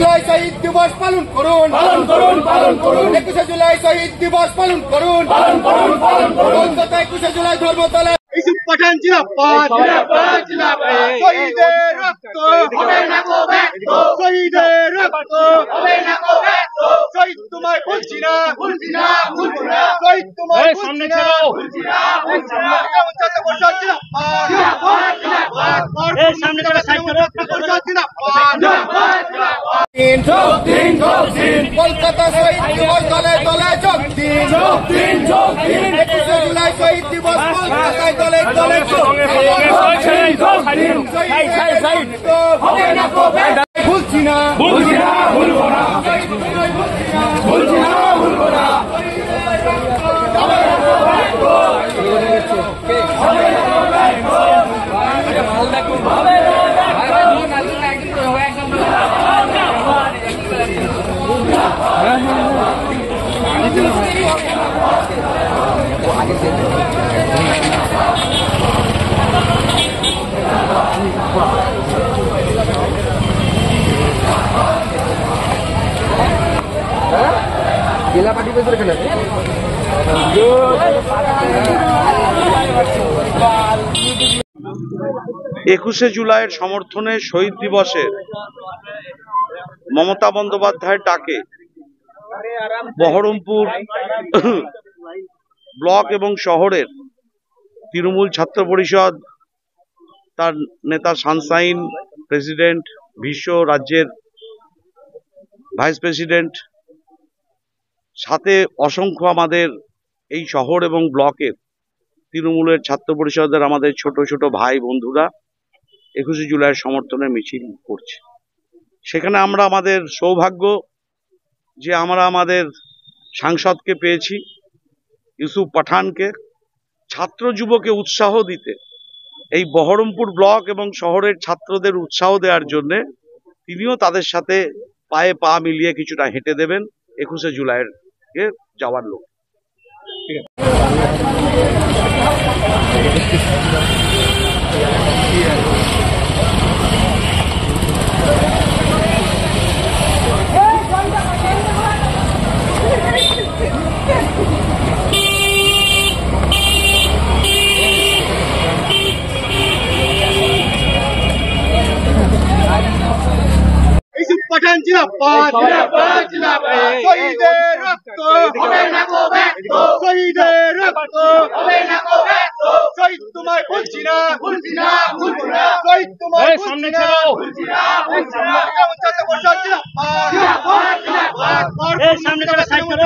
শহীদ দিবস পালন করুন, 21শে জুলাই শহীদ দিবস পালন করুন, কলকাতা 21শে জুলাই ধর্মতলা ইউসুফ পাঠান জিন্দাবাদ, শহীদের রক্ত হবে না গো ব্যর্থ, শহীদের রক্ত হবে না গো ব্যর্থ, শহীদ তোমায় ভুলছি না, শহীদ তোমায় ভুলছি না, এই সামনে চলে সাইকেল কলকাতা শহীদ দিবস দলে দলে যোগ দিন, 21শে জুলাই শহীদ দিবস কলকাতায় দলে দলে ভুলছি না, ভুলবো না, জেলা পার্টি বেসের এখানে 21শে জুলাইয়ের সমর্থনে শহীদ দিবসের মমতা বন্দ্যোপাধ্যায়ের ডাকে বহরমপুর ব্লক এবং শহরের তৃণমূল ছাত্র পরিষদ, তার নেতা সানসাইন, প্রেসিডেন্ট, বিশ্ব রাজ্যের ভাইস প্রেসিডেন্ট, সাথে অসংখ্য আমাদের এই শহর এবং ব্লকের তৃণমূলের ছাত্র পরিষদের আমাদের ছোট ছোট ভাই বন্ধুরা 21শে জুলাইয়ের সমর্থনে মিছিল করছে। সেখানে আমরা আমাদের সৌভাগ্য যে আমরা আমাদের সাংসদকে পেয়েছি, ইউসুফ পাঠানকে, ছাত্র যুবকে উৎসাহ দিতে, এই বহরমপুর ব্লক এবং শহরের ছাত্রদের উৎসাহ দেওয়ার জন্যে তিনিও তাদের সাথে পায়ে পা মিলিয়ে কিছুটা হেঁটে দেবেন 21শে জুলাইয়ের যাওয়ার লোক। পাঠান জিন্দাবাদ, শহীদের রক্ত হবে না গো ব্যর্থ, শহীদের রক্ত হবে না গো ব্যর্থ, শহীদ তোমায় ভুলছি না, শহীদ তোমায় ভুলছি না, এই সামনে চলে সাইকেল